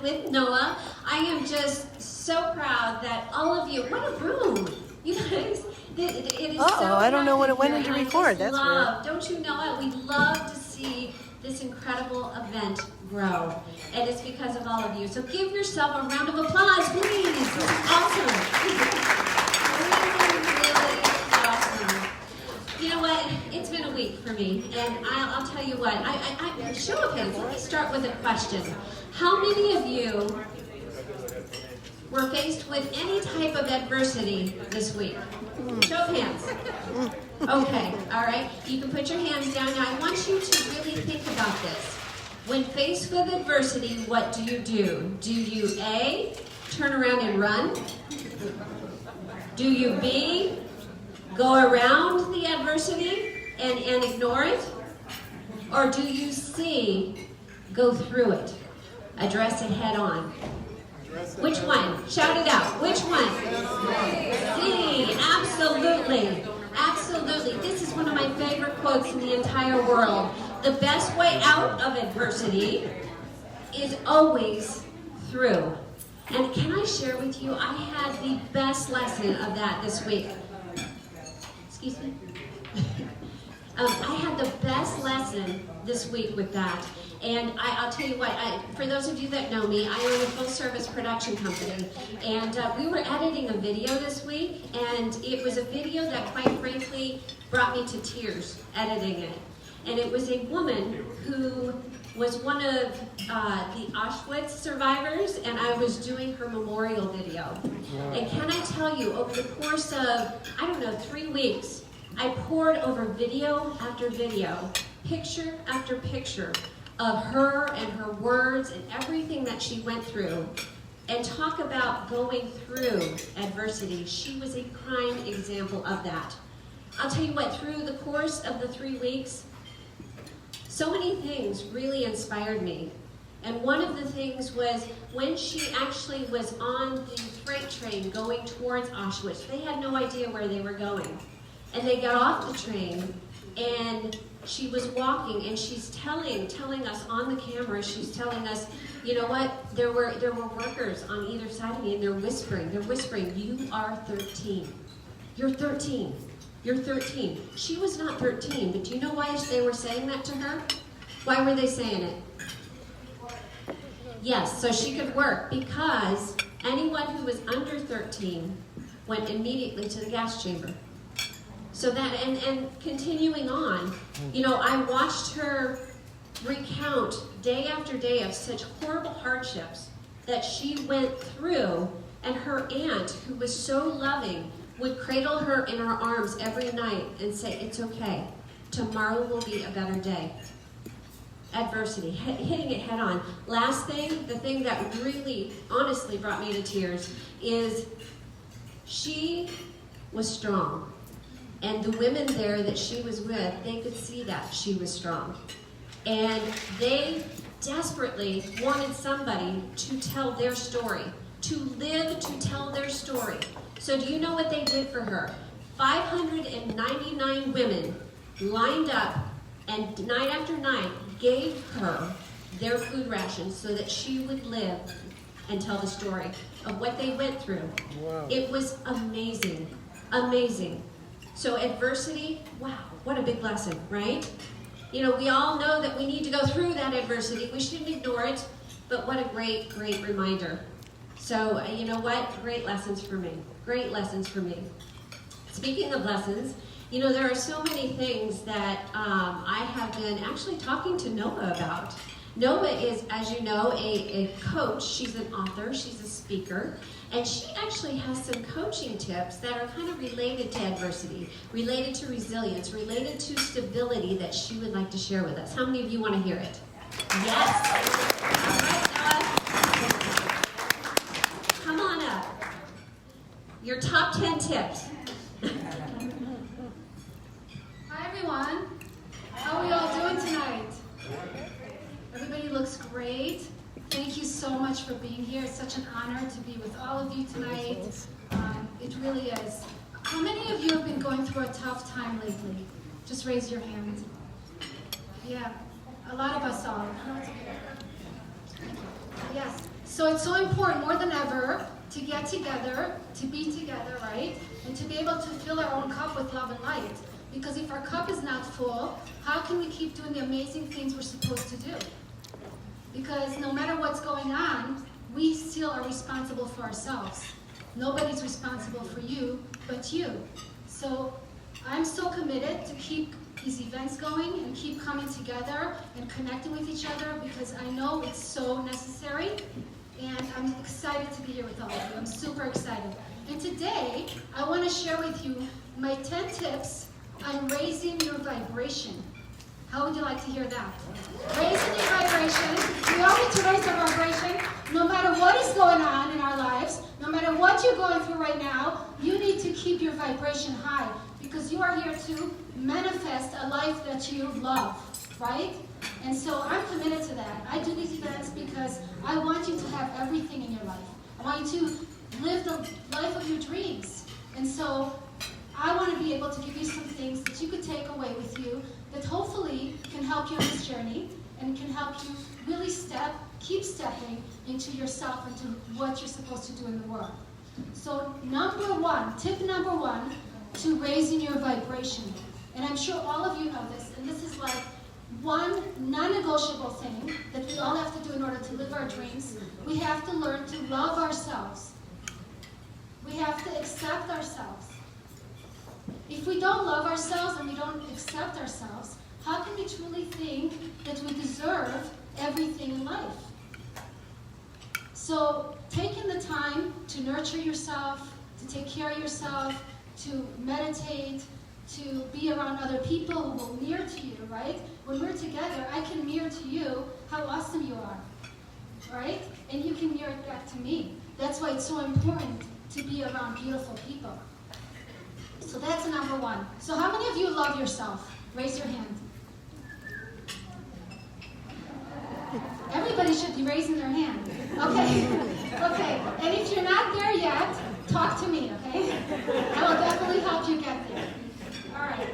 With Noah. I am just so proud that all of you, what a room, you guys, it is so I don't know when it went here, into and I record. just That's love, don't you know it? We love to see this incredible event grow, and it's because of all of you. So give yourself a round of applause, please. This is awesome. really awesome. You know what? It's been a week for me, and I'll tell you what. I show of hands. Let me start with a question. How many of you were faced with any type of adversity this week? Show of hands. Okay, all right. You can put your hands down. Now, I want you to really think about this. When faced with adversity, what do? Do you A, turn around and run? Do you B, go around the adversity and ignore it? Or do you C, go through it? Address it head on. Which one? Shout it out. Which one? C. Absolutely. Absolutely. This is one of my favorite quotes in the entire world. The best way out of adversity is always through. And can I share with you, I had the best lesson of that this week. Excuse me? I had the best lesson this week with that. And I'll tell you what, for those of you that know me, I own a full-service production company. And we were editing a video this week, and it was a video that, quite frankly, brought me to tears editing it. And it was a woman who was one of the Auschwitz survivors, and I was doing her memorial video. And can I tell you, over the course of, 3 weeks, I poured over video after video, picture after picture, of her and her words and everything that she went through, and talk about going through adversity. She was a prime example of that. I'll tell you what, through the course of the 3 weeks, so many things really inspired me. And one of the things was when she actually was on the freight train going towards Auschwitz. They had no idea where they were going. And they got off the train, and she was walking, and she's telling us on the camera, she's telling us, you know what, there were workers on either side of me, and they're whispering, you are 13. You're 13. You're 13. She was not 13, but do you know why they were saying that to her? Why were they saying it? Yes, so she could work, because anyone who was under 13 went immediately to the gas chamber. So that, and continuing on, I watched her recount day after day of such horrible hardships that she went through, and her aunt, who was so loving, would cradle her in her arms every night and say, it's okay, tomorrow will be a better day. Adversity, hitting it head on. Last thing, the thing that really, honestly brought me to tears is she was strong. And the women there that she was with, they could see that she was strong. And they desperately wanted somebody to tell their story, to live to tell their story. So do you know what they did for her? 599 women lined up and night after night gave her their food rations so that she would live and tell the story of what they went through. Wow. It was amazing, amazing. So adversity, wow, what a big lesson, right? We all know that we need to go through that adversity. We shouldn't ignore it, but what a great, great reminder. So, you know what? Great lessons for me. Great lessons for me. Speaking of lessons, there are so many things that I have been actually talking to Noah about. Noah is, as you know, a coach. She's an author. She's a speaker. And she actually has some coaching tips that are kind of related to adversity, related to resilience, related to stability that she would like to share with us. How many of you want to hear it? Yes. All right, Noah. Come on up. Your top 10 tips. Hi, everyone. How are we all doing tonight? Everybody looks great. Thank you so much for being here. It's such an honor to be with all of you tonight. It really is. How many of you have been going through a tough time lately? Just raise your hand. Yeah, a lot of us are. Yes. So it's so important more than ever to get together, to be together, right? And to be able to fill our own cup with love and light. Because if our cup is not full, how can we keep doing the amazing things we're supposed to do? Because no matter what's going on, we still are responsible for ourselves. Nobody's responsible for you but you. So I'm so committed to keep these events going and keep coming together and connecting with each other because I know it's so necessary. And I'm excited to be here with all of you. I'm super excited. And today, I want to share with you my 10 tips on raising your vibration. How would you like to hear that? Raising your vibration. We all need to raise our vibration. No matter what is going on in our lives, no matter what you're going through right now, you need to keep your vibration high because you are here to manifest a life that you love, right? And so I'm committed to that. I do these events because I want you to have everything in your life. I want you to live the life of your dreams. And so I want to be able to give you some things that you could take away with you that hopefully can help you on this journey and can help you really keep stepping into yourself, into what you're supposed to do in the world. So tip number one to raising your vibration. And I'm sure all of you know this, and this is like one non-negotiable thing that we all have to do in order to live our dreams. We have to learn to love ourselves. We have to accept ourselves. If we don't love ourselves and we don't accept ourselves, how can we truly think that we deserve everything in life? So taking the time to nurture yourself, to take care of yourself, to meditate, to be around other people who will mirror to you, right? When we're together, I can mirror to you how awesome you are, right? And you can mirror it back to me. That's why it's so important to be around beautiful people. So that's number one. So how many of you love yourself? Raise your hand. Everybody should be raising their hand. Okay. Okay. And if you're not there yet, talk to me, okay? I will definitely help you get there. All right.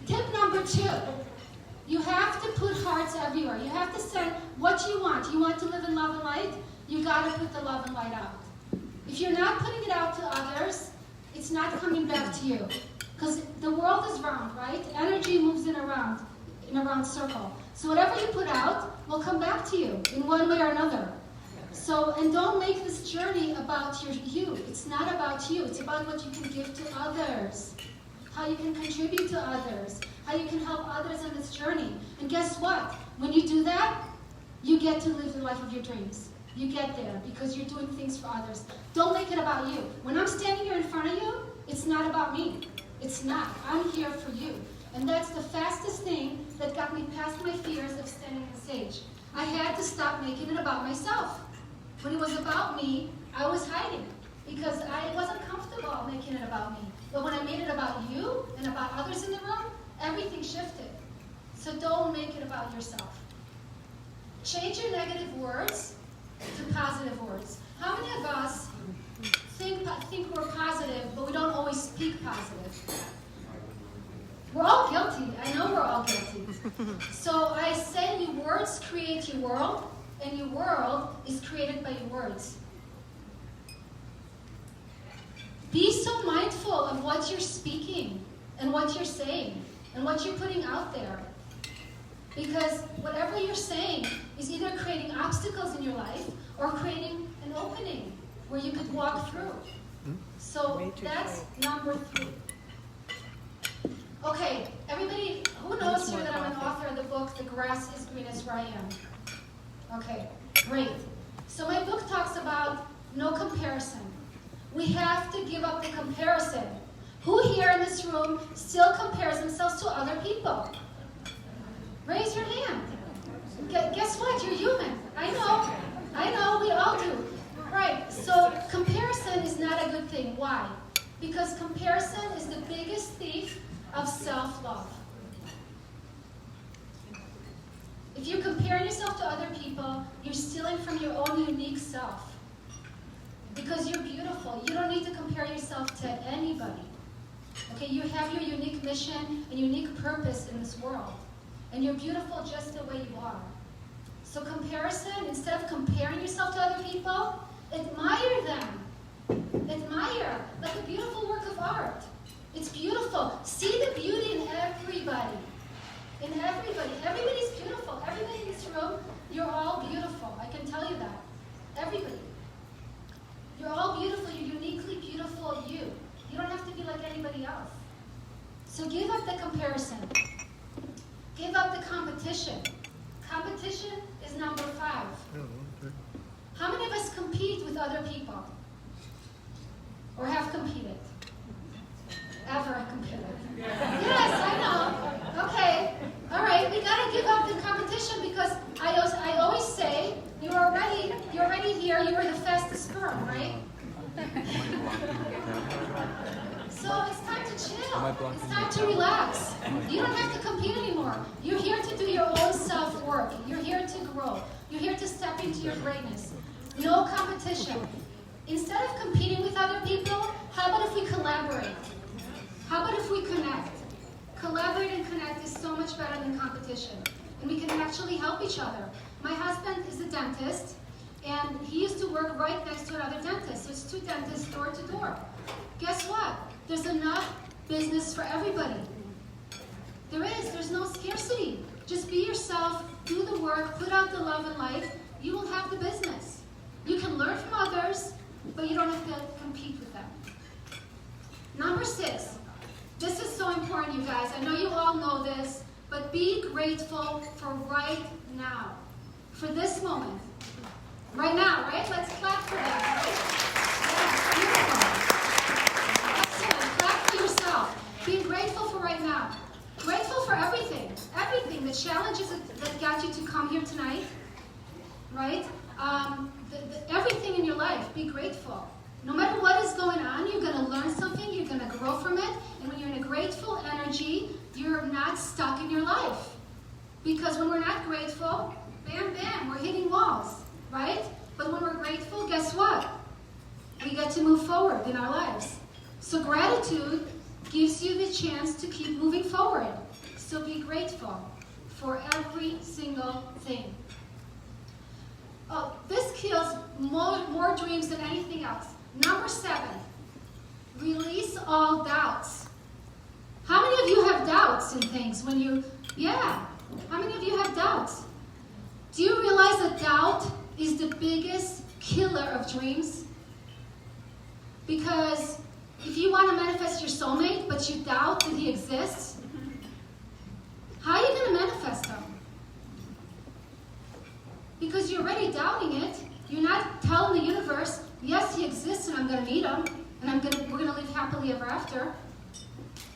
Tip number 2. You have to put hearts everywhere. You have to say what you want. You want to live in love and light? You got to put the love and light out. If you're not putting it out to others, it's not coming back to you. Because the world is round, right? Energy moves in a round circle. So whatever you put out will come back to you in one way or another. So, and don't make this journey about you. It's not about you. It's about what you can give to others. How you can contribute to others. How you can help others in this journey. And guess what? When you do that, you get to live the life of your dreams. You get there because you're doing things for others. Don't make it about you. When I'm standing here in front of you, it's not about me. It's not. I'm here for you. And that's the fastest thing that got me past my fears of standing on stage. I had to stop making it about myself. When it was about me, I was hiding because I wasn't comfortable making it about me. But when I made it about you and about others in the room, everything shifted. So don't make it about yourself. Change your negative words to positive words. How many of us think we're positive, but we don't always speak positive? We're all guilty. I know we're all guilty. So I say your words create your world, and your world is created by your words. Be so mindful of what you're speaking and what you're saying and what you're putting out there. Because whatever you're saying is either creating obstacles in your life or creating an opening where you could walk through. So that's number 3. Okay, everybody, who knows here that I'm an author of the book, The Grass is Greenest Where I Am? Okay, great. So my book talks about no comparison. We have to give up the comparison. Who here in this room still compares themselves to other people? Raise your hand. Guess what? You're human. I know, we all do. Right, so comparison is not a good thing. Why? Because comparison is the biggest thief of self-love. If you're comparing yourself to other people, you're stealing from your own unique self. Because you're beautiful. You don't need to compare yourself to anybody. Okay, you have your unique mission and unique purpose in this world. And you're beautiful just the way you are. So comparison, instead of comparing yourself to other people, admire them. Admire, like a beautiful work of art. It's beautiful. See the beauty in everybody. In everybody. Everybody's beautiful. Everybody in this room, you're all beautiful. I can tell you that. Everybody. You're all beautiful. You're uniquely beautiful you. You don't have to be like anybody else. So give up the comparison. Give up the competition. Competition is number 5. How many of us compete with other people? Or have competed? Ever competed? Yes, I know. Okay. All right, we got to give up the competition because I always say, you're already here, you were the fastest sperm, right? So it's time to chill. It's time to relax. You don't have to compete anymore. You're here to do your own self-work. You're here to grow. You're here to step into your greatness. No competition. Instead of competing with other people, how about if we collaborate? How about if we connect? Collaborate and connect is so much better than competition. And we can actually help each other. My husband is a dentist, and he used to work right next to another dentist. So it's 2 dentists door to door. Guess what? There's enough business for everybody. There's no scarcity. Just be yourself, do the work, put out the love and light. You will have the business. You can learn from others, but you don't have to compete with them. Number 6. This is so important, you guys. I know you all know this, but be grateful for right now. For this moment. Right now, right? Let's clap for that. Yeah, beautiful. Excellent. Clap for yourself. Be grateful for right now. Grateful for everything. Everything. The challenges that got you to come here tonight. Right? Everything in your life. Be grateful. No matter what is going on, you're going to learn something. You're going to grow from it. And when you're in a grateful energy, you're not stuck in your life. Because when we're not grateful, bam, bam, we're hitting walls. Right? But when we're grateful, guess what? We get to move forward in our lives. So gratitude gives you the chance to keep moving forward. So be grateful for every single thing. Oh, this kills more dreams than anything else. Number 7, release all doubts. How many of you have doubts in things when you, how many of you have doubts? Do you realize that doubt is the biggest killer of dreams? Because if you want to manifest your soulmate, but you doubt that he exists, how are you going to manifest him? Because you're already doubting it. You're not telling the universe, yes, he exists and I'm going to meet him, and we're going to live happily ever after.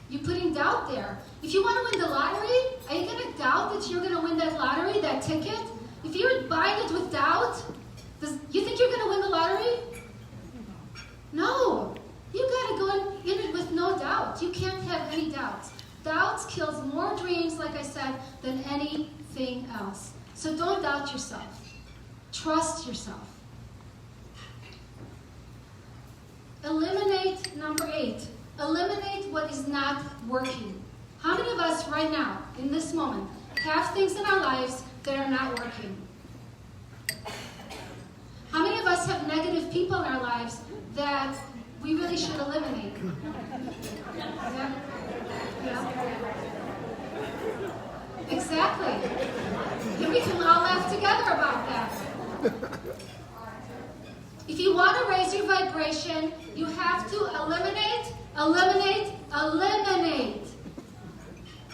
You're putting doubt there. If you want to win the lottery, are you going to doubt that you're going to win that lottery, that ticket? If you're buying it with doubt, you think you're going to win the lottery? No. You got to go in it with no doubt. You can't have any doubts. Doubts kills more dreams, like I said, than anything else. So don't doubt yourself. Trust yourself. Eliminate, number 8. Eliminate what is not working. How many of us right now, in this moment, have things in our lives that are not working? How many of us have negative people in our lives that we really should eliminate? Yeah? Exactly. And we can all laugh together about that. If you want to raise your vibration, you have to eliminate, eliminate, eliminate.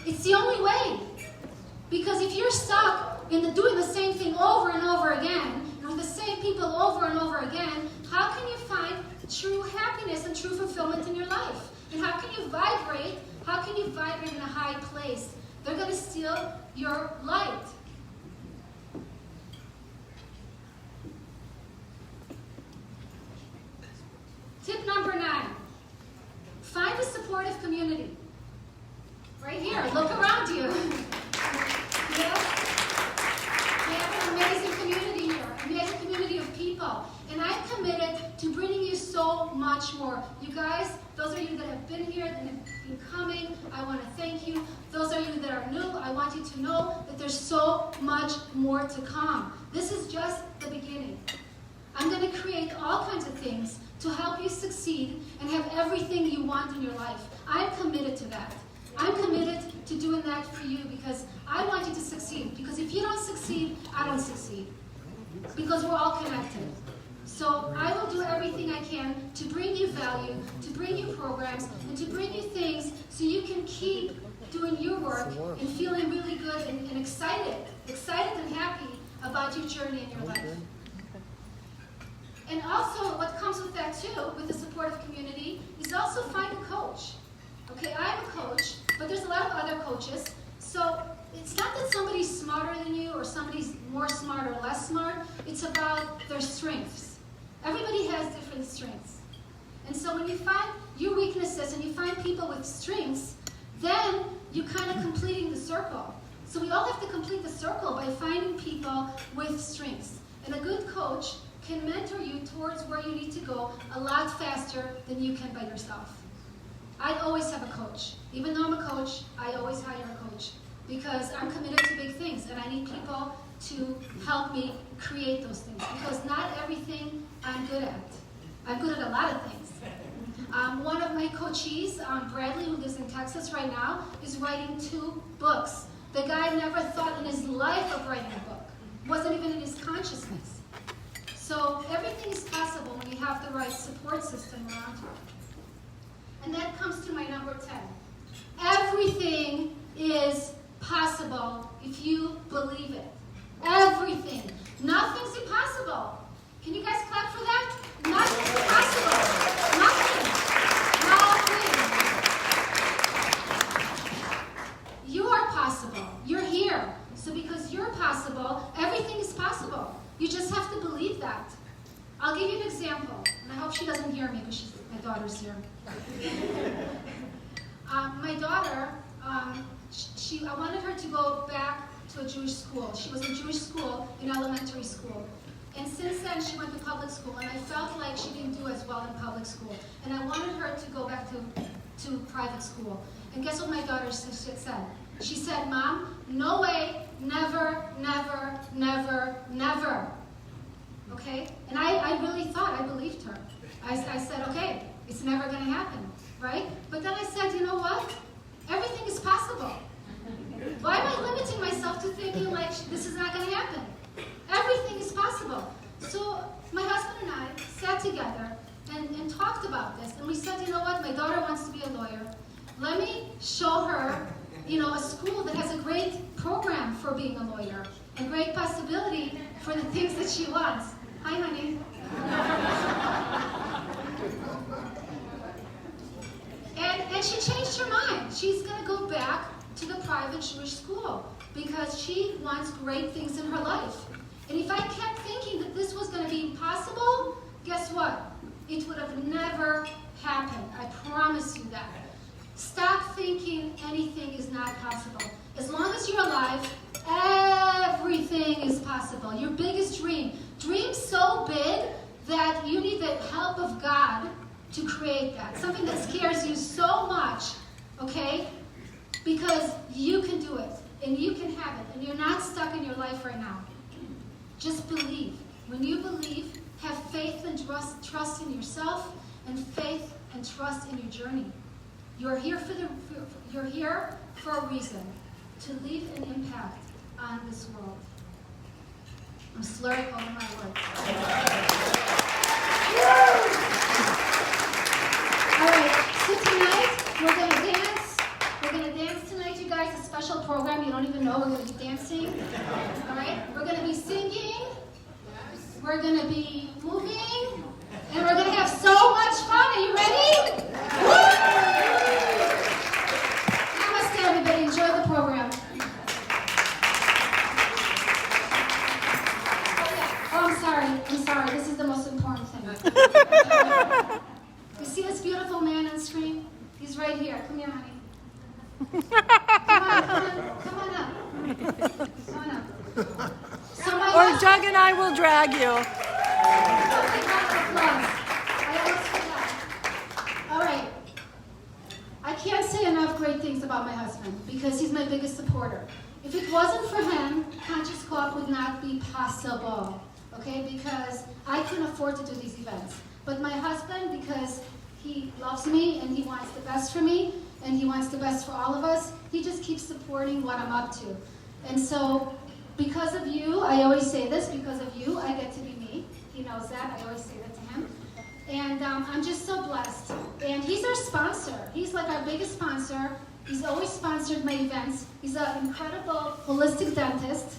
It's the only way. Because if you're stuck in doing the same thing over and over again, with the same people over and over again, how can you find true happiness and true fulfillment in your life? And how can you vibrate? How can you vibrate in a high place? They're going to steal your light. Tip number 9. Find a supportive community. Right here. Look around you. Yes? We have an amazing community here. An amazing community of people. And I'm committed to bringing you so much much more. You guys, those of you that have been here, that have been coming, I want to thank you. Those of you that are new, I want you to know that there's so much more to come. This is just the beginning. I'm going to create all kinds of things to help you succeed and have everything you want in your life. I'm committed to that. I'm committed to doing that for you because I want you to succeed. Because if you don't succeed, I don't succeed. Because we're all connected. So I will do everything I can to bring you value, to bring you programs, and to bring you things so you can keep doing your work and feeling really good and excited and happy about your journey in your life. And also, what comes with that too, with the supportive community, is also find a coach. Okay, I'm a coach, but there's a lot of other coaches. So it's not that somebody's smarter than you or somebody's more smart or less smart. It's about their strengths. Everybody has different strengths. And so when you find your weaknesses and you find people with strengths, then you're kind of completing the circle. So we all have to complete the circle by finding people with strengths. And a good coach can mentor you towards where you need to go a lot faster than you can by yourself. I always have a coach. Even though I'm a coach, I always hire a coach because I'm committed to big things and I need people to help me create those things because not everything I'm good at. I'm good at a lot of things. One of my coachees, Bradley, who lives in Texas right now, is writing 2 books. The guy never thought in his life of writing a book. Wasn't even in his consciousness. So everything is possible when you have the right support system around you. And that comes to my number 10. Everything is possible if you believe it. Everything. Nothing's impossible. Can you guys clap for that? Nothing's impossible. Nothing. Nothing. You are possible. You're here. So because you're possible, everything is possible. You just have to believe that. I'll give you an example. And I hope she doesn't hear me because my daughter's here. My daughter, I wanted her to go back to a Jewish school. She was in Jewish school, in elementary school. And since then, she went to public school, and I felt like she didn't do as well in public school. And I wanted her to go back to private school. And guess what my daughter said? She said, Mom, no way, never, never, never, never. Okay? And I really thought, I believed her. I said, okay, it's never going to happen, right? But then I said, you know what? Everything is possible. Why am I limiting myself to thinking like this is not going to happen? Everything is possible. So my husband and I sat together and talked about this. And we said, you know what? My daughter wants to be a lawyer. Let me show her, a school that has a great program for being a lawyer. A great possibility for the things that she wants. Hi, honey. And she changed her mind. She's going to go back to the private Jewish school because she wants great things in her life. And if I kept thinking that this was going to be impossible, guess what? It would have never happened. I promise you that. Stop thinking anything is not possible. As long as you're alive, everything is possible. Your biggest dream. Dream so big that you need the help of God to create that. Something that scares you so much, okay? Because you can do it, and you can have it, and you're not stuck in your life right now. Just believe. When you believe, have faith and trust in yourself, and faith and trust in your journey. You're here for a reason, to leave an impact on this world. I'm slurring over my words. All right, so tonight we're going to dance. We're going to dance tonight, you guys. A special program you don't even know. We're going to be dancing. All right, we're going to be singing. We're going to be moving. And we're going to have so much fun. Are you ready? Namaste, everybody. Enjoy the program. I'm sorry. This is the most important thing. You see this beautiful man on screen? He's right here. Come here, honey. Come on up. So or Doug and I will drag you. I almost forgot. great things about my husband because he's my biggest supporter. If it wasn't for him, Conscious Co-op would not be possible, okay? Because I couldn't afford to do these events. But my husband, because he loves me and he wants the best for me and he wants the best for all of us, he just keeps supporting what I'm up to. And so, because of you, I always say this, because of you, I get to be me. He knows that, I always say that to him. And I'm just so blessed. And he's our sponsor. He's like our biggest sponsor. He's always sponsored my events. He's an incredible holistic dentist.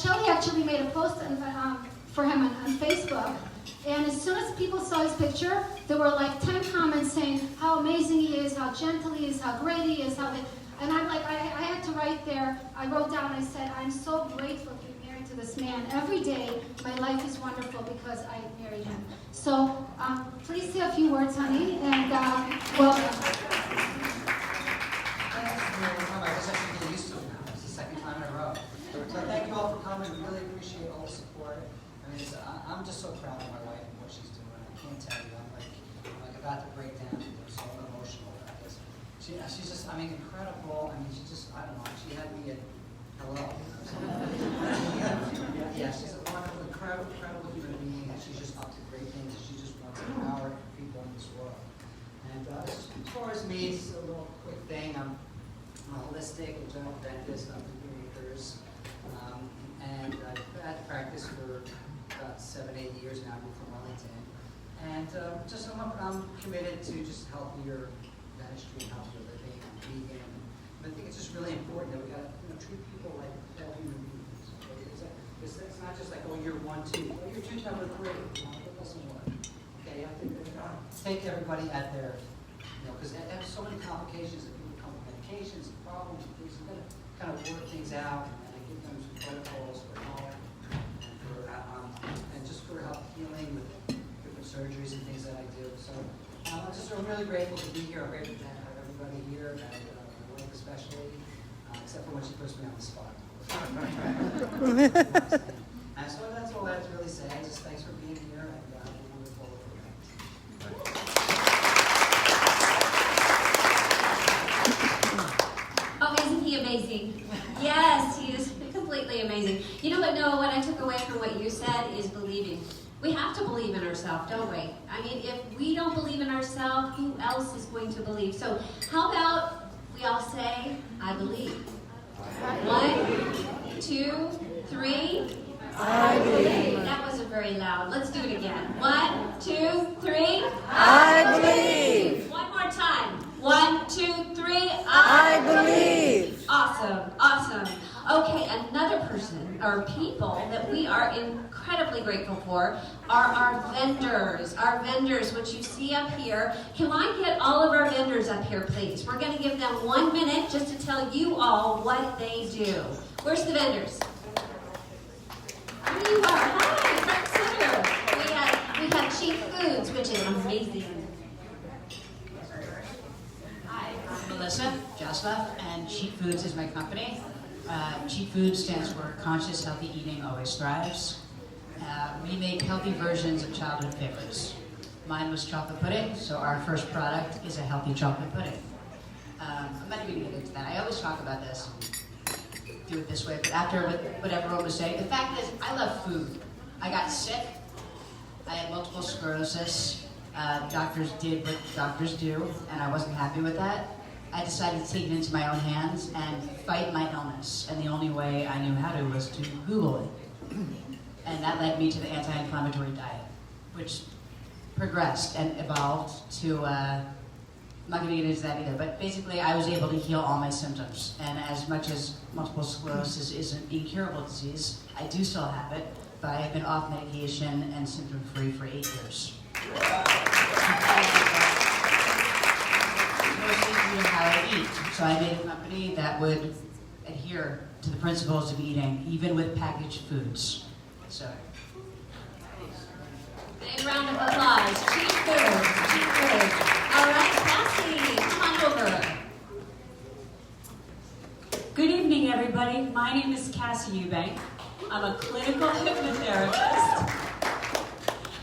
Shelly actually made a post for him on Facebook. And as soon as people saw his picture, there were like 10 comments saying how amazing he is, how gentle he is, how great he is, and I'm like, I had to write there, I wrote down, I said, I'm so grateful to be married to this man. Every day, my life is wonderful because I married him. So, please say a few words, honey, and welcome. I guess I should get used to it now. It's the second time in a row. So thank you all for coming. We really appreciate all the support. I mean, I'm just so proud of my wife and what she's doing. I can't tell you. I'm like about to break down. I'm so emotional about this. She's just, I mean, incredible. I mean, she just, I don't know. She had me at hello. Yeah, she's a wonderful, incredible human being, and she's just up to great things. And she just wants to empower people in this world. And as far as me, it's a little quick thing. I'm a holistic and general dentist up in Acres. And I've had practice for about 7-8 years now. I moved from Wellington. And I'm committed to just healthier dentistry and healthier living. I'm vegan. But I think it's just really important that we got to treat people like they're human beings. Okay? It's not just like, oh, you're 1, 2. Oh, you're 2, 3. That doesn't work. Okay, you have to take everybody at their, because they have so many complications that people come with medications and problems and things. You've got to kind of work things out, and I give them some protocols for help and just for help healing with different surgeries and things that I do. So I'm really grateful to be here. I'm grateful to have everybody here, and my wife especially, except for when she puts me on the spot. And so that's all I have to really say. Just thanks for being here, and we look forward to it. Oh, isn't he amazing? Yes, he is completely amazing. You know what, Noah, what I took away from what you said is believing. We have to believe in ourselves, don't we? I mean, if we don't believe in ourselves, who else is going to believe? So how about we all say, I believe. 1, 2, 3. I believe. That wasn't very loud. Let's do it again. 1, 2, 3. I believe. One more time. 1, 2, 3. I believe. Awesome, awesome. Okay, another person or people that we are incredibly grateful for are our vendors. Our vendors, which you see up here. Can I get all of our vendors up here, please? We're going to give them 1 minute just to tell you all what they do. Where's the vendors? Here you are. Hi, front center. We have Cheap Foods, which is amazing. Hi, I'm Melissa Jasloff, and Cheap Foods is my company. Cheap Foods stands for Conscious Healthy Eating Always Thrives. We make healthy versions of childhood favorites. Mine was chocolate pudding, so our first product is a healthy chocolate pudding. I'm not even going to get into that. I always talk about this and do it this way, but after what everyone was saying, the fact is, I love food. I got sick. I had multiple sclerosis. Doctors did what doctors do, and I wasn't happy with that. I decided to take it into my own hands and fight my illness, and the only way I knew how to was to Google it. And that led me to the Anti-Inflammatory Diet, which progressed and evolved to, I'm not going to get into that either, but basically I was able to heal all my symptoms. And as much as multiple sclerosis isn't an incurable disease, I do still have it, but I have been off medication and symptom-free for 8 years. Mostly how I eat. So I made a company that would adhere to the principles of eating, even with packaged foods. So. Big round of applause. Cheap food. Cheap food. All right, Cassie, come on over. Good evening, everybody. My name is Cassie Eubanks. I'm a clinical hypnotherapist,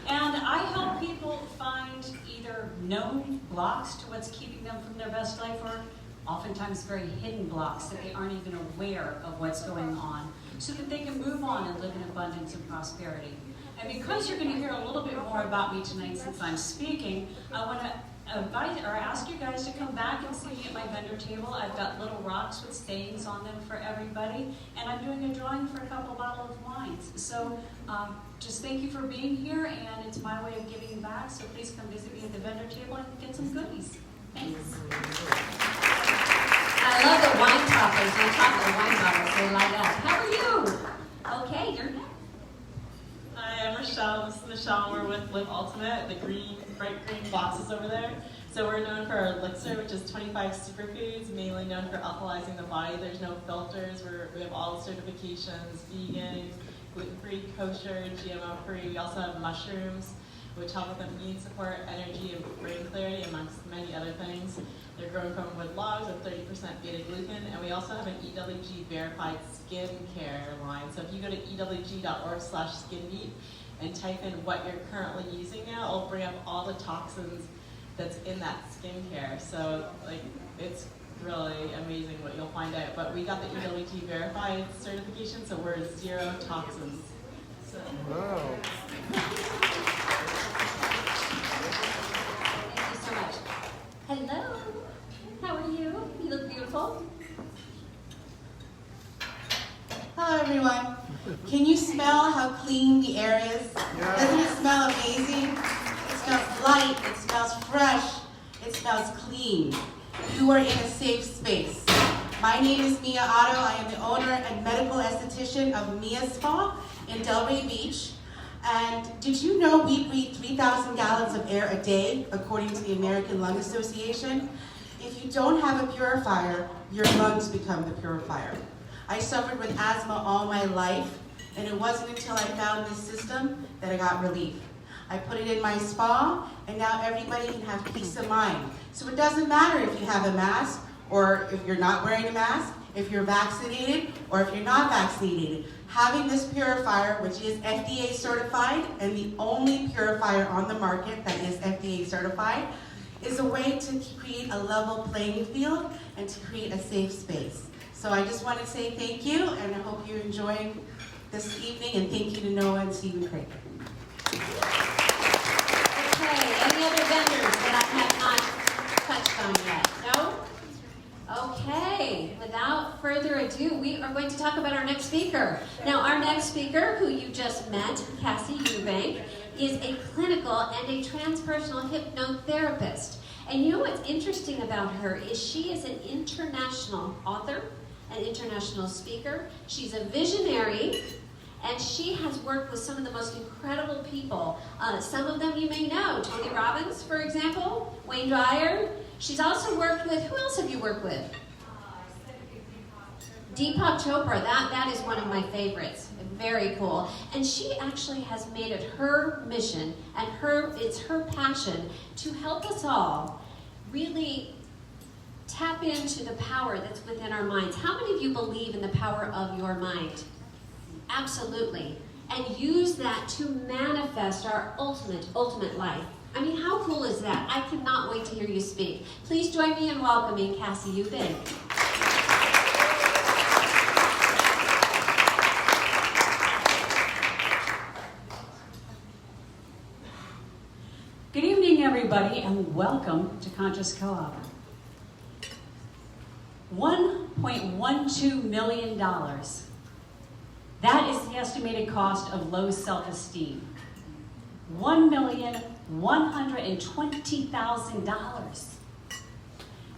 and I help people find either known blocks to what's keeping them from their best life, or oftentimes very hidden blocks that they aren't even aware of what's going on, so that they can move on and live in abundance and prosperity. And because you're going to hear a little bit more about me tonight since I'm speaking, I want to invite or ask you guys to come back and see me at my vendor table. I've got little rocks with sayings on them for everybody, and I'm doing a drawing for a couple bottles of wines. So just thank you for being here, and it's my way of giving back, so please come visit me at the vendor table and get some goodies. Thanks. I love the wine toppers on top of the wine bottles. They light up. How are you? Okay, you're next. Hi, I'm Rochelle. This is Michelle. We're with Live Ultimate, the bright green boxes over there. So we're known for our elixir, which is 25 superfoods, mainly known for alkalizing the body. There's no filters. We have all the certifications, vegan, gluten-free, kosher, GMO-free. We also have mushrooms, which help with immune support, energy, and brain clarity, amongst many other things. They're grown from wood logs with 30% beta-glucan, and we also have an EWG verified skincare line. So if you go to ewg.org/skinbeat and type in what you're currently using now, it'll bring up all the toxins that's in that skincare. So like, it's really amazing what you'll find out. But we got the EWG verified certification, so we're 0 toxins. So. Wow. Thank you so much. Hello. How are you? You look beautiful. Hello, everyone. Can you smell how clean the air is? Doesn't it smell amazing? It smells light, it smells fresh, it smells clean. You are in a safe space. My name is Mia Otto. I am the owner and medical esthetician of Mia Spa in Delray Beach. And did you know we breathe 3,000 gallons of air a day, according to the American Lung Association? If you don't have a purifier, your lungs become the purifier. I suffered with asthma all my life, and it wasn't until I found this system that I got relief. I put it in my spa, and now everybody can have peace of mind. So it doesn't matter if you have a mask, or if you're not wearing a mask, if you're vaccinated, or if you're not vaccinated. Having this purifier, which is FDA certified, and the only purifier on the market that is FDA certified, is a way to create a level playing field and to create a safe space. So I just want to say thank you, and I hope you're enjoying this evening, and thank you to Noah and Stephen Craig. Okay, any other vendors that I have not touched on yet? No? Okay, without further ado, we are going to talk about our next speaker. Now, our next speaker, who you just met, Cassie Eubanks, is a clinical and a transpersonal hypnotherapist. And you know what's interesting about her is she is an international author, an international speaker. She's a visionary, and she has worked with some of the most incredible people. Some of them you may know, Tony Robbins, for example, Wayne Dyer. She's also worked with, who else have you worked with? Deepak Chopra, that is one of my favorites. Very cool. And she actually has made it her mission and it's her passion to help us all really tap into the power that's within our minds. How many of you believe in the power of your mind? Absolutely. And use that to manifest our ultimate life. I mean, how cool is that? I cannot wait to hear you speak. Please join me in welcoming Cassie Eubanks. Good evening, everybody, and welcome to Conscious Co-op. $1.12 million. That is the estimated cost of low self-esteem. $1,120,000.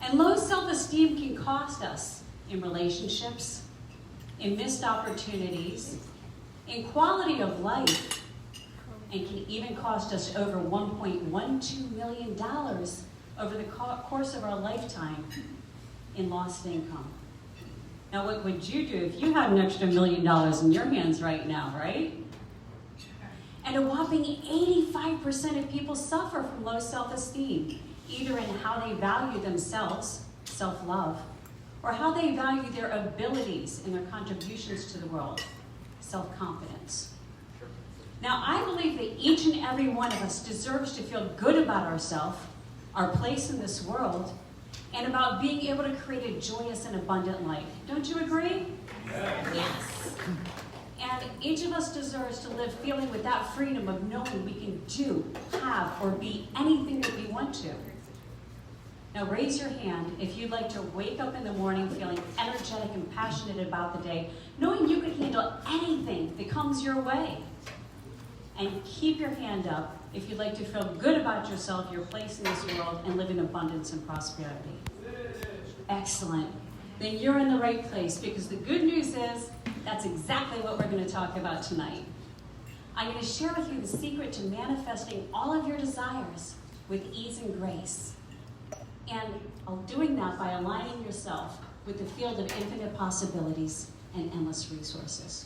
And low self-esteem can cost us in relationships, in missed opportunities, in quality of life, and can even cost us over $1.12 million over the course of our lifetime in lost income. Now, what would you do if you had an extra $1 million in your hands right now, right? And a whopping 85% of people suffer from low self-esteem, either in how they value themselves, self-love, or how they value their abilities and their contributions to the world, self-confidence. Now, I believe that each and every one of us deserves to feel good about ourselves, our place in this world, and about being able to create a joyous and abundant life. Don't you agree? Yes. And each of us deserves to live feeling with that freedom of knowing we can do, have, or be anything that we want to. Now raise your hand if you'd like to wake up in the morning feeling energetic and passionate about the day, knowing you can handle anything that comes your way. And keep your hand up if you'd like to feel good about yourself, your place in this world, and live in abundance and prosperity. Excellent. Then you're in the right place, because the good news is that's exactly what we're going to talk about tonight. I'm going to share with you the secret to manifesting all of your desires with ease and grace. And doing that by aligning yourself with the field of infinite possibilities and endless resources.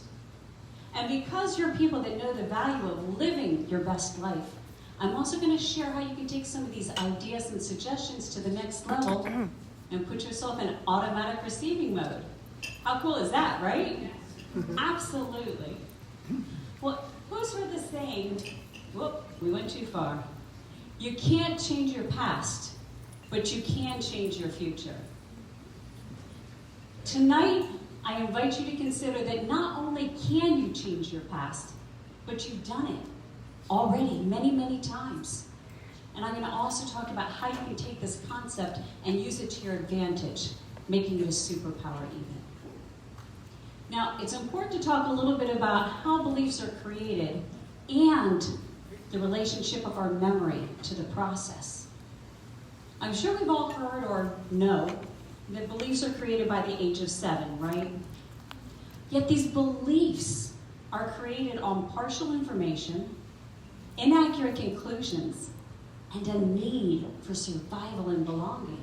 And because you're people that know the value of living your best life, I'm also going to share how you can take some of these ideas and suggestions to the next level and put yourself in automatic receiving mode. How cool is that, right? Absolutely. Well, who's heard the saying, whoop, we went too far. You can't change your past, but you can change your future. Tonight, I invite you to consider that not only can you change your past, but you've done it already many, many times. And I'm going to also talk about how you can take this concept and use it to your advantage, making it a superpower even. Now, it's important to talk a little bit about how beliefs are created and the relationship of our memory to the process. I'm sure we've all heard or know that beliefs are created by the age of 7, right? Yet these beliefs are created on partial information, inaccurate conclusions, and a need for survival and belonging.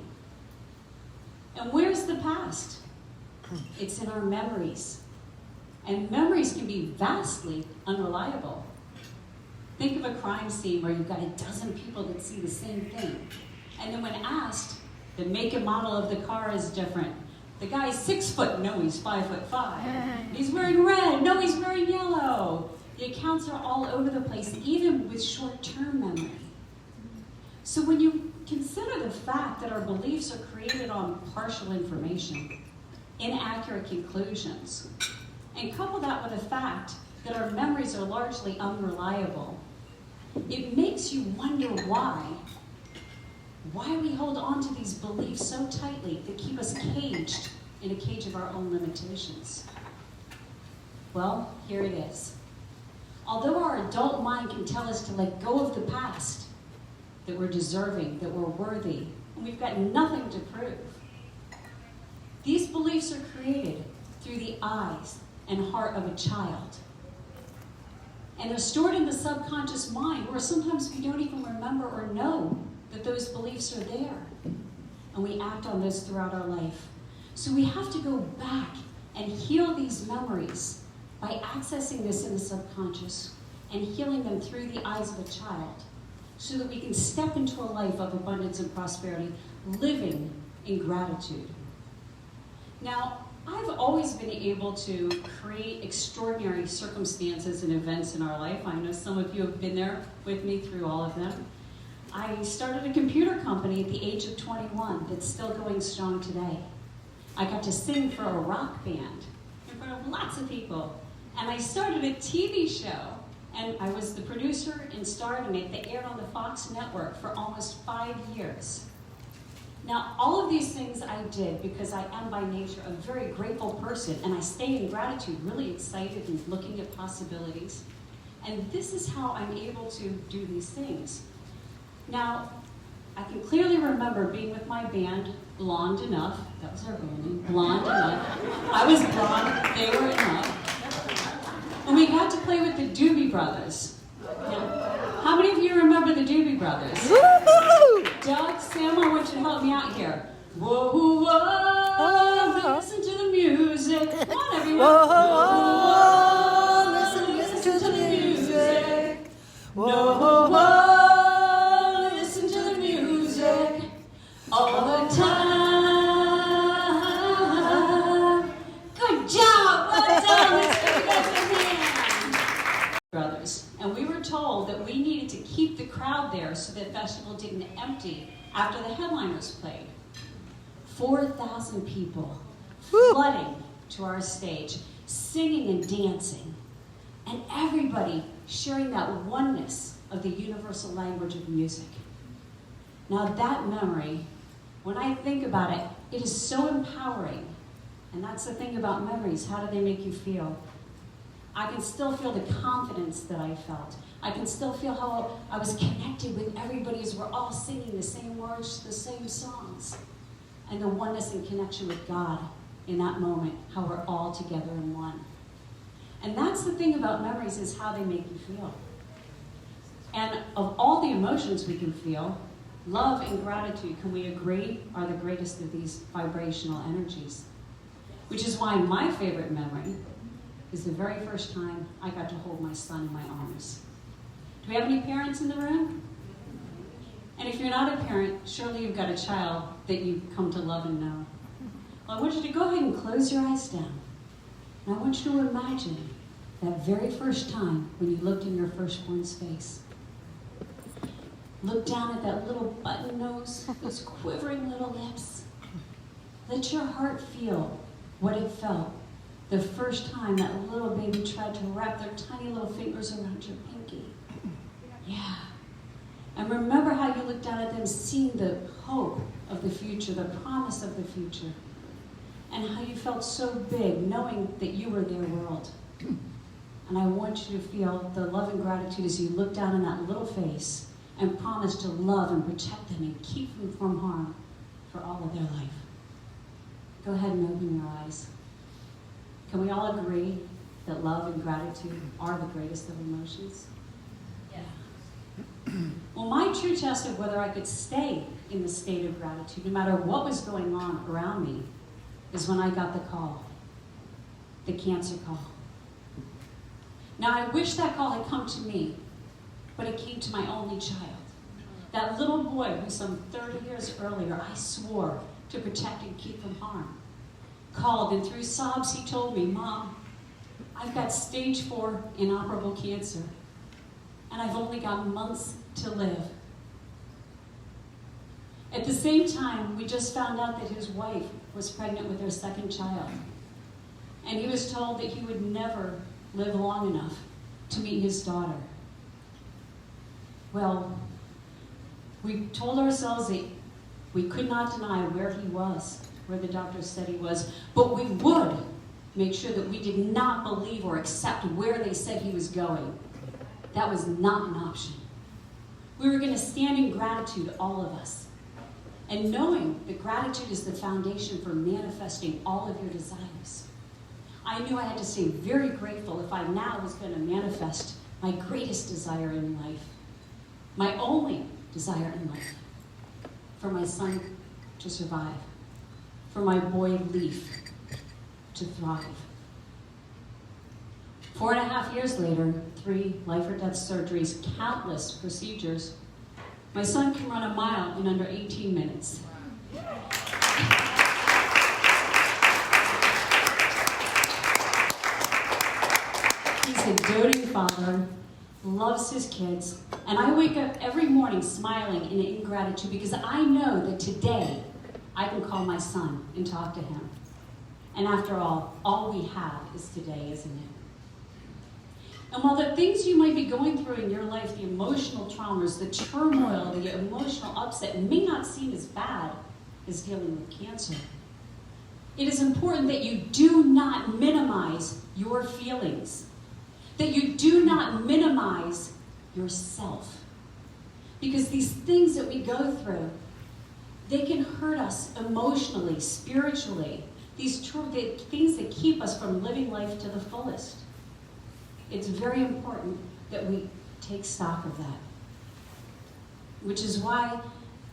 And where's the past? It's in our memories. And memories can be vastly unreliable. Think of a crime scene where you've got a dozen people that see the same thing. And then when asked, the make and model of the car is different. The guy's 6 foot, no, he's 5'5". He's wearing red, no, he's wearing yellow. The accounts are all over the place, even with short-term memory. So when you consider the fact that our beliefs are created on partial information, inaccurate conclusions, and couple that with the fact that our memories are largely unreliable, it makes you wonder why we hold on to these beliefs so tightly that keep us caged in a cage of our own limitations. Well, here it is. Although our adult mind can tell us to let go of the past, that we're deserving, that we're worthy, and we've got nothing to prove, these beliefs are created through the eyes and heart of a child. And they're stored in the subconscious mind, where sometimes we don't even remember or know that those beliefs are there. And we act on those throughout our life. So we have to go back and heal these memories by accessing this in the subconscious and healing them through the eyes of a child, so that we can step into a life of abundance and prosperity, living in gratitude. Now, I've always been able to create extraordinary circumstances and events in our life. I know some of you have been there with me through all of them. I started a computer company at the age of 21 that's still going strong today. I got to sing for a rock band in front of lots of people. And I started a TV show, and I was the producer and starred in it that aired on the Fox network for almost 5 years. Now, all of these things I did because I am by nature a very grateful person, and I stay in gratitude, really excited and looking at possibilities. And this is how I'm able to do these things. Now, I can clearly remember being with my band, Blonde Enough. That was our band name, Blonde Enough. I was blonde, they were enough. And we got to play with the Doobie Brothers. Now, how many of you remember the Doobie Brothers? Woo-hoo! Doug, Sam, I want you to help me out here. Whoa, whoa, whoa, listen to the music. Come on, everyone. Whoa, whoa, whoa, listen to the music. Whoa, whoa, whoa, listen to the music all the time. Good job, well done. Let's give you guys a hand. Brothers, and we were told that we needed to keep the crowd there so that the festival didn't empty after the headliners played. 4,000 people flooding to our stage, singing and dancing, and everybody sharing that oneness of the universal language of music. Now that memory, when I think about it, it is so empowering. And that's the thing about memories. How do they make you feel? I can still feel the confidence that I felt. I can still feel how I was connected with everybody as we're all singing the same words, the same songs. And the oneness and connection with God in that moment, how we're all together in one. And that's the thing about memories, is how they make you feel. And of all the emotions we can feel, love and gratitude, can we agree, are the greatest of these vibrational energies. Which is why my favorite memory is the very first time I got to hold my son in my arms. Do we have any parents in the room? And if you're not a parent, surely you've got a child that you've come to love and know. Well, I want you to go ahead and close your eyes down. And I want you to imagine that very first time when you looked in your firstborn's face. Look down at that little button nose, those quivering little lips. Let your heart feel what it felt the first time that little baby tried to wrap their tiny little fingers around your pinky. Yeah. And remember how you looked down at them, seeing the hope of the future, the promise of the future. And how you felt so big, knowing that you were their world. And I want you to feel the love and gratitude as you look down in that little face and promise to love and protect them and keep them from harm for all of their life. Go ahead and open your eyes. Can we all agree that love and gratitude are the greatest of emotions? Yeah. Well, my true test of whether I could stay in the state of gratitude, no matter what was going on around me, is when I got the call, the cancer call. Now, I wish that call had come to me, but it came to my only child. That little boy who some 30 years earlier I swore to protect and keep from harm. Called, and through sobs he told me, "Mom, I've got stage 4 inoperable cancer, and I've only got months to live." At the same time, we just found out that his wife was pregnant with their second child. And he was told that he would never live long enough to meet his daughter. Well, we told ourselves that we could not deny where he was, where the doctor said he was, but we would make sure that we did not believe or accept where they said he was going. That was not an option. We were going to stand in gratitude, all of us. And knowing that gratitude is the foundation for manifesting all of your desires. I knew I had to stay very grateful if I now was going to manifest my greatest desire in life. My only desire in life. For my son to survive. For my boy Leaf to thrive. 4.5 years later, 3 life or death surgeries, countless procedures, my son can run a mile in under 18 minutes. He's a doting father, loves his kids, and I wake up every morning smiling and in gratitude because I know that today I can call my son and talk to him. And after all we have is today, isn't it? And while the things you might be going through in your life, the emotional traumas, the turmoil, the emotional upset, may not seem as bad as dealing with cancer, it is important that you do not minimize your feelings, that you do not minimize yourself. Because these things that we go through, they can hurt us emotionally, spiritually, the things that keep us from living life to the fullest. It's very important that we take stock of that. Which is why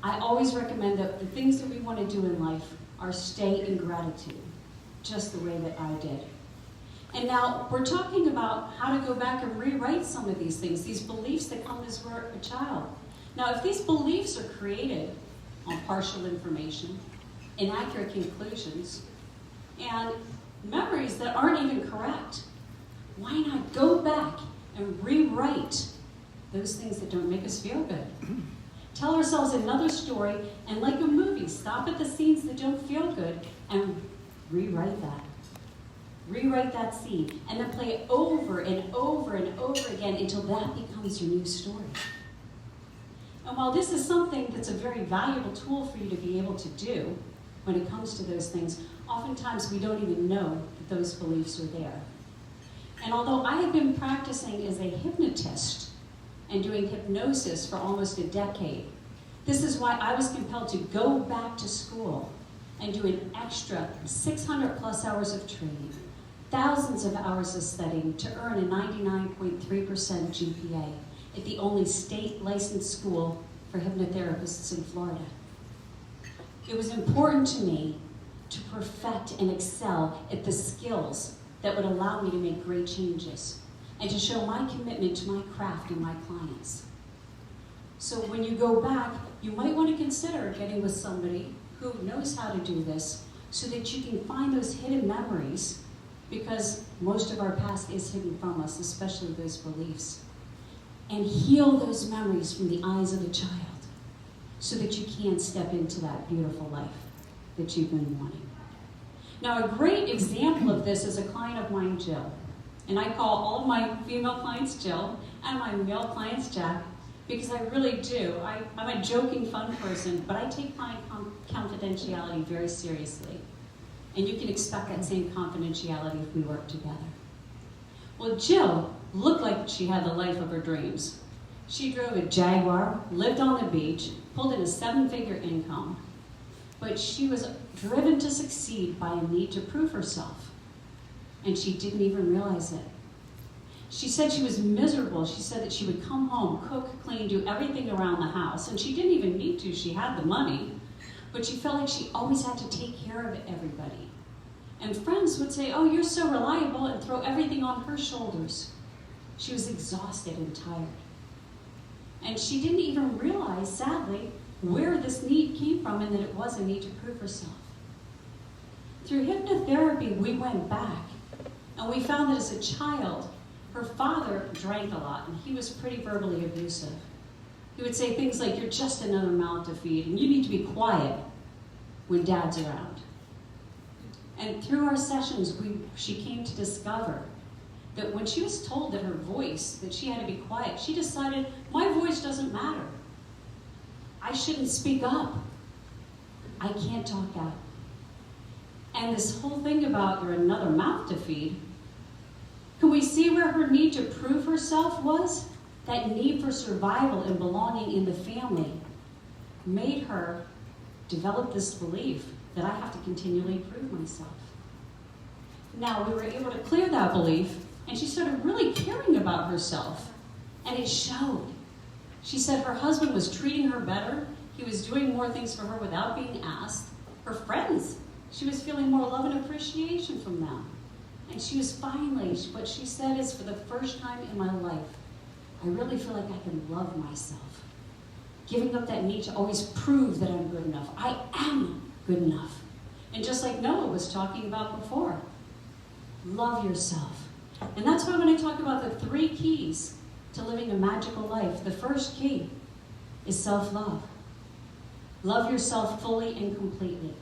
I always recommend that the things that we want to do in life are stay in gratitude, just the way that I did. And now we're talking about how to go back and rewrite some of these things, these beliefs that come as we're a child. Now, if these beliefs are created on partial information, inaccurate conclusions, and memories that aren't even correct, why not go back and rewrite those things that don't make us feel good? tell ourselves another story, and like a movie, stop at the scenes that don't feel good and rewrite that. Rewrite that scene, and then play it over and over and over again until that becomes your new story. And while this is something that's a very valuable tool for you to be able to do when it comes to those things, oftentimes we don't even know that those beliefs are there. And although I have been practicing as a hypnotist and doing hypnosis for almost a decade, this is why I was compelled to go back to school and do an extra 600 plus hours of training, thousands of hours of studying to earn a 99.3% GPA at the only state licensed school for hypnotherapists in Florida. It was important to me to perfect and excel at the skills that would allow me to make great changes and to show my commitment to my craft and my clients. So when you go back, you might want to consider getting with somebody who knows how to do this so that you can find those hidden memories, because most of our past is hidden from us, especially those beliefs, and heal those memories from the eyes of a child so that you can step into that beautiful life that you've been wanting. Now, a great example of this is a client of mine, Jill. And I call all of my female clients Jill and my male clients Jack, because I really do. I'm a joking, fun person, but I take client confidentiality very seriously. And you can expect that same confidentiality if we work together. Well, Jill looked like she had the life of her dreams. She drove a Jaguar, lived on the beach, pulled in a 7-figure income, but she was driven to succeed by a need to prove herself. And she didn't even realize it. She said she was miserable. She said that she would come home, cook, clean, do everything around the house, and she didn't even need to. She had the money, but she felt like she always had to take care of everybody. And friends would say, "Oh, you're so reliable," and throw everything on her shoulders. She was exhausted and tired. And she didn't even realize, sadly, where this need came from and that it was a need to prove herself. Through hypnotherapy, we went back and we found that as a child, her father drank a lot and he was pretty verbally abusive. He would say things like, "You're just another mouth to feed and you need to be quiet when Dad's around." And through our sessions, she came to discover that when she was told that her voice, that she had to be quiet, she decided, my voice doesn't matter. I shouldn't speak up. I can't talk out. And this whole thing about you're another mouth to feed, can we see where her need to prove herself was? That need for survival and belonging in the family made her develop this belief that I have to continually prove myself. Now, we were able to clear that belief, and she started really caring about herself, and it showed. She said her husband was treating her better. He was doing more things for her without being asked. Her friends, she was feeling more love and appreciation from them. And she was finally, what she said is, for the first time in my life, I really feel like I can love myself. Giving up that need to always prove that I'm good enough. I am good enough. And just like Noah was talking about before, love yourself. And that's why when I talk about the 3 keys to living a magical life, the first key is self-love. Love yourself fully and completely.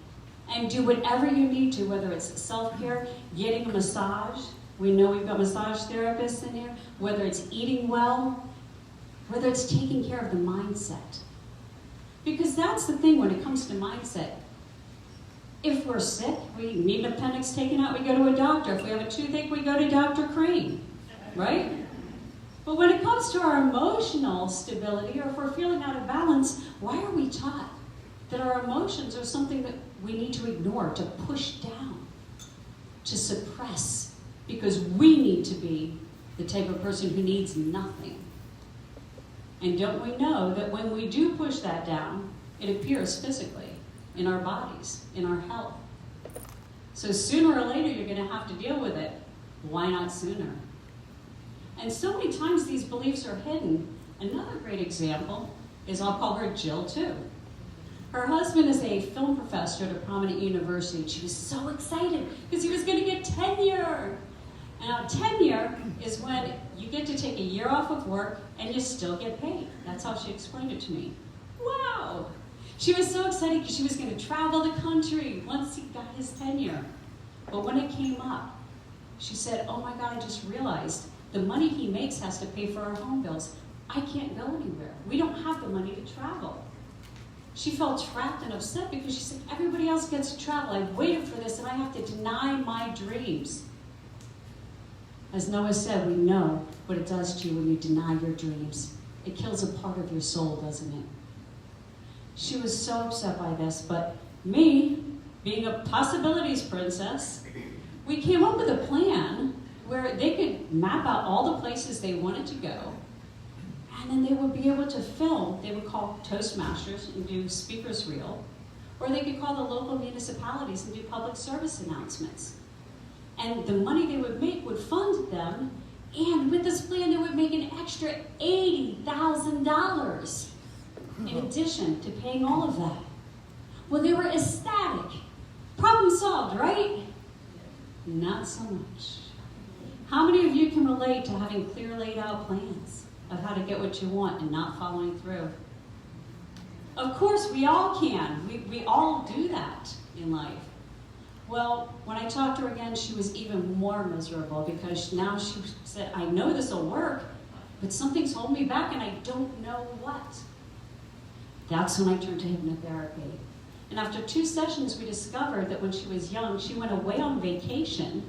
And do whatever you need to, whether it's self-care, getting a massage. We know we've got massage therapists in here. Whether it's eating well, whether it's taking care of the mindset. Because that's the thing when it comes to mindset. If we're sick, we need an appendix taken out, we go to a doctor. If we have a toothache, we go to Dr. Crane, right? But when it comes to our emotional stability, or if we're feeling out of balance, why are we taught that our emotions are something that we need to ignore, to push down, to suppress, because we need to be the type of person who needs nothing? And don't we know that when we do push that down, it appears physically in our bodies, in our health. So sooner or later, you're going to have to deal with it. Why not sooner? And so many times these beliefs are hidden. Another great example is, I'll call her Jill too. Her husband is a film professor at a prominent university, and she was so excited because he was going to get tenure. And now tenure is when you get to take a year off of work and you still get paid. That's how she explained it to me. What go. She was so excited because she was going to travel the country once he got his tenure. But when it came up, she said, oh my God, I just realized the money he makes has to pay for our home bills. I can't go anywhere. We don't have the money to travel. She felt trapped and upset because she said, everybody else gets to travel. I've waited for this and I have to deny my dreams. As Noah said, we know what it does to you when you deny your dreams. It kills a part of your soul, doesn't it? She was so upset by this, but me, being a possibilities princess, we came up with a plan where they could map out all the places they wanted to go, and then they would be able to film. They would call Toastmasters and do speakers reel, or they could call the local municipalities and do public service announcements. And the money they would make would fund them, and with this plan they would make an extra $80,000 in addition to paying all of that. Well, they were ecstatic. Problem solved, right? Not so much. How many of you can relate to having clear laid out plans of how to get what you want and not following through? Of course, we all can. We all do that in life. Well, when I talked to her again, she was even more miserable because now she said, I know this will work, but something's holding me back and I don't know what. That's when I turned to hypnotherapy. And after 2 sessions, we discovered that when she was young, she went away on vacation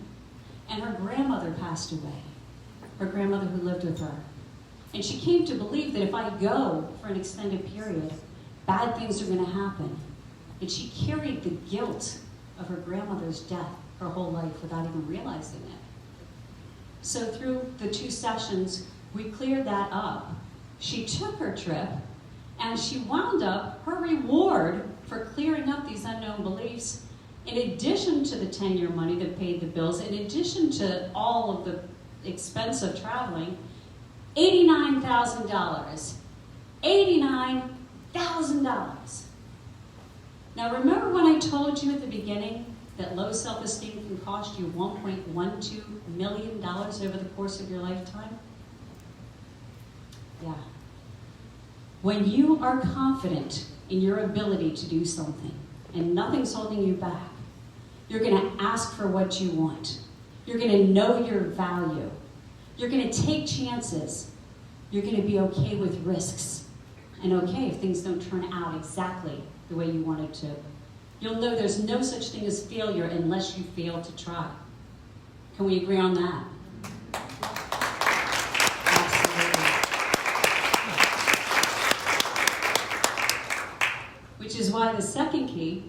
and her grandmother passed away, her grandmother who lived with her. And she came to believe that if I go for an extended period, bad things are going to happen. And she carried the guilt of her grandmother's death her whole life without even realizing it. So through the 2 sessions, we cleared that up. She took her trip, and she wound up, her reward for clearing up these unknown beliefs, in addition to the 10-year money that paid the bills, in addition to all of the expense of traveling, $89,000. $89,000. Now remember when I told you at the beginning that low self-esteem can cost you $1.12 million over the course of your lifetime? Yeah. When you are confident in your ability to do something and nothing's holding you back, you're going to ask for what you want. You're going to know your value. You're going to take chances. You're going to be okay with risks and okay if things don't turn out exactly the way you wanted to. You'll know there's no such thing as failure unless you fail to try. Can we agree on that? Absolutely. Which is why the second key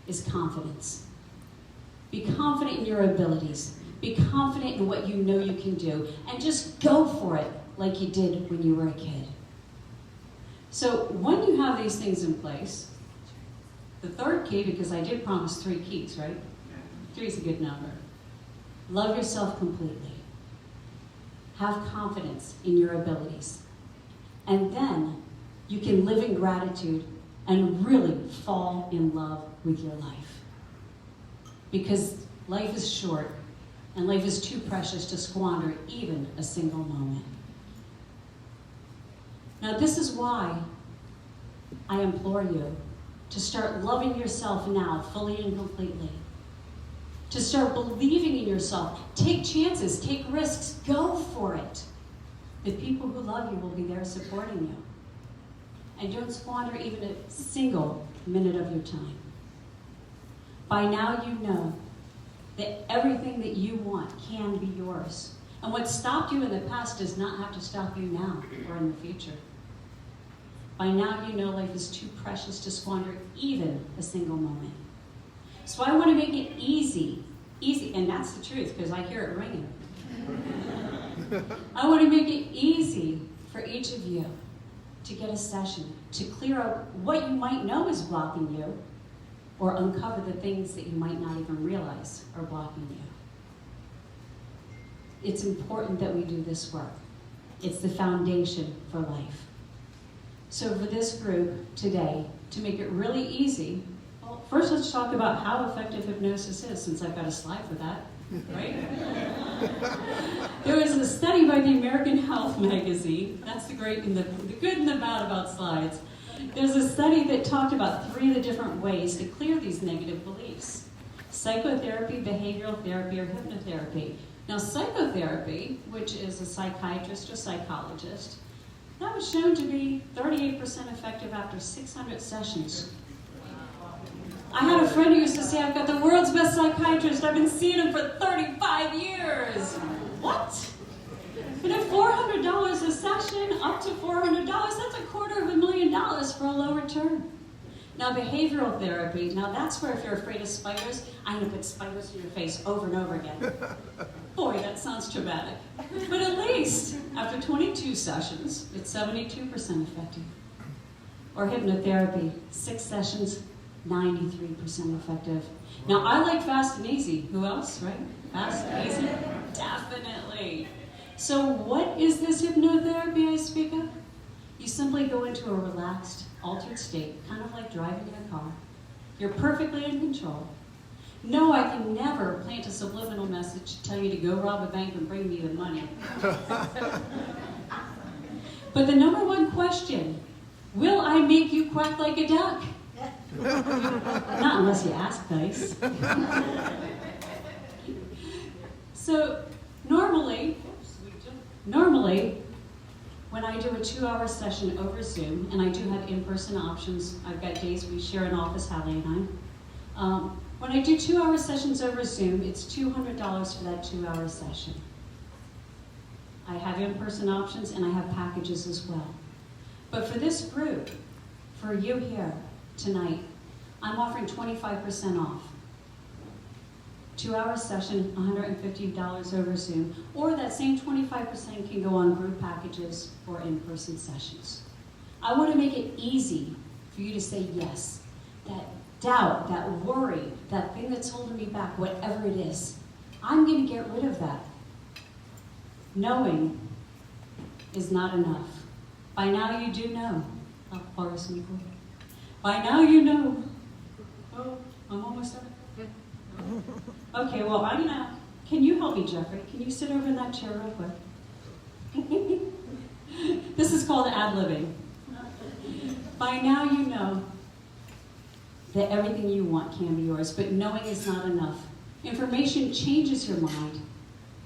is confidence. Be confident in your abilities. Be confident in what you know you can do. And just go for it like you did when you were a kid. So when you have these things in place, the third key, because I did promise 3 keys, right? 3 is a good number. Love yourself completely. Have confidence in your abilities. And then you can live in gratitude and really fall in love with your life. Because life is short and life is too precious to squander even a single moment. Now this is why I implore you to start loving yourself now, fully and completely. To start believing in yourself. Take chances, take risks, go for it. The people who love you will be there supporting you. And don't squander even a single minute of your time. By now you know that everything that you want can be yours. And what stopped you in the past does not have to stop you now or in the future. By now you know life is too precious to squander even a single moment. So I want to make it easy, and that's the truth because I hear it ringing. I want to make it easy for each of you to get a session, to clear up what you might know is blocking you, or uncover the things that you might not even realize are blocking you. It's important that we do this work. It's the foundation for life. So for this group today, to make it really easy, well, first let's talk about how effective hypnosis is, since I've got a slide for that, right? There was a study by the American Health magazine, that's the great and the good and the bad about slides, There's a study that talked about 3 of the different ways to clear these negative beliefs. Psychotherapy, behavioral therapy, or hypnotherapy. Now, psychotherapy, which is a psychiatrist or psychologist, that was shown to be 38% effective after 600 sessions. I had a friend who used to say, I've got the world's best psychiatrist. I've been seeing him for 35 years. What? But at $400 a session, up to $400, that's $250,000 for a low return. Now, behavioral therapy, now that's where if you're afraid of spiders, I'm going to put spiders in your face over and over again. Boy, that sounds traumatic. But at least, after 22 sessions, it's 72% effective. Or hypnotherapy, 6 sessions, 93% effective. Now, I like fast and easy. Who else, right? Fast and easy? Definitely. So what is this hypnotherapy I speak of? You simply go into a relaxed, altered state, kind of like driving in a car. You're perfectly in control. No, I can never plant a subliminal message to tell you to go rob a bank and bring me the money. But the number one question, will I make you quack like a duck? Not unless you ask nice. So normally, when I do a 2-hour session over Zoom, and I do have in-person options, I've got days we share an office, Hallie and I. When I do 2-hour sessions over Zoom, it's $200 for that 2-hour session. I have in-person options and I have packages as well. But for this group, for you here tonight, I'm offering 25% off. 2-hour session, $150 over Zoom, or that same 25% can go on group packages or in-person sessions. I want to make it easy for you to say yes. That doubt, that worry, that thing that's holding me back, whatever it is, I'm going to get rid of that. Knowing is not enough. By now you do know. By now you know. Oh, I'm almost done. Okay, well, can you help me, Jeffrey? Can you sit over in that chair real quick? This is called ad-libbing. By now you know that everything you want can be yours, but knowing is not enough. Information changes your mind.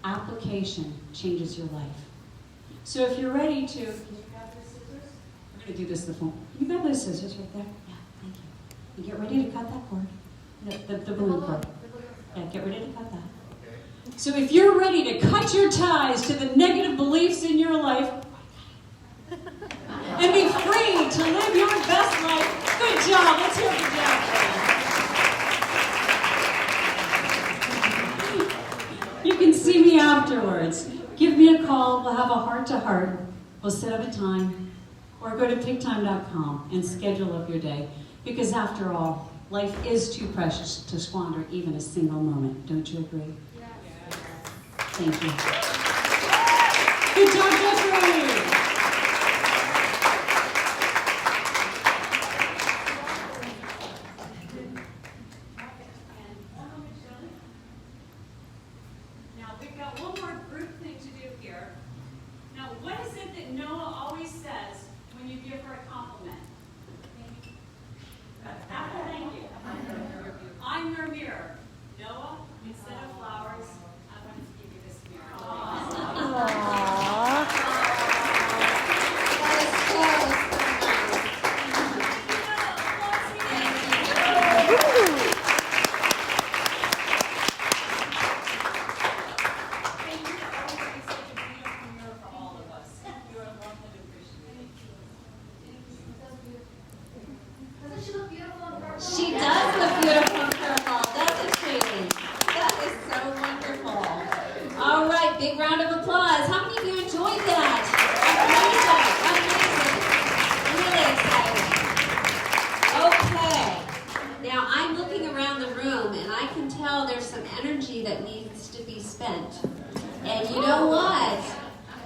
Application changes your life. So if you're ready to, can you grab those scissors? We're going to do this the phone. You grab those scissors right there? Yeah, thank you. And get ready to cut that cord. The balloon cord. Yeah, get ready to cut that. Okay. So if you're ready to cut your ties to the negative beliefs in your life and be free to live your best life, good job. Let's hear it for Jeff. You can see me afterwards. Give me a call. We'll have a heart-to-heart. We'll set up a time. Or go to picktime.com and schedule up your day. Because after all, life is too precious to squander even a single moment. Don't you agree? Yes. Thank you. Good job, Jeffrey. Now, we've got one more group thing to do here. Now, what is it that Noah always says when you give her a compliment? Thank you. I'm your mirror. Noah, instead of flowers, I want to give you this mirror. She does look beautiful and purple, doesn't she? That is so wonderful. All right, big round of applause. How many of you enjoyed that? Amazing, amazing. Really exciting. Okay. Now I'm looking around the room and I can tell there's some energy that needs to be spent. And you know what?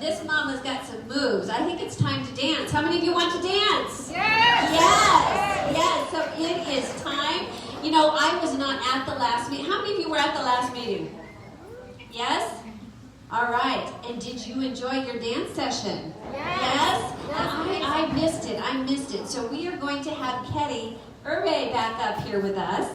This mama's got some moves. I think it's time to dance. How many of you want to dance? Yes! Yes! Yes! So it is time. You know, I was not at the last meeting. How many of you were at the last meeting? Yes? All right, and did you enjoy your dance session? Yes. I missed it. So we are going to have Ketty Urbe back up here with us.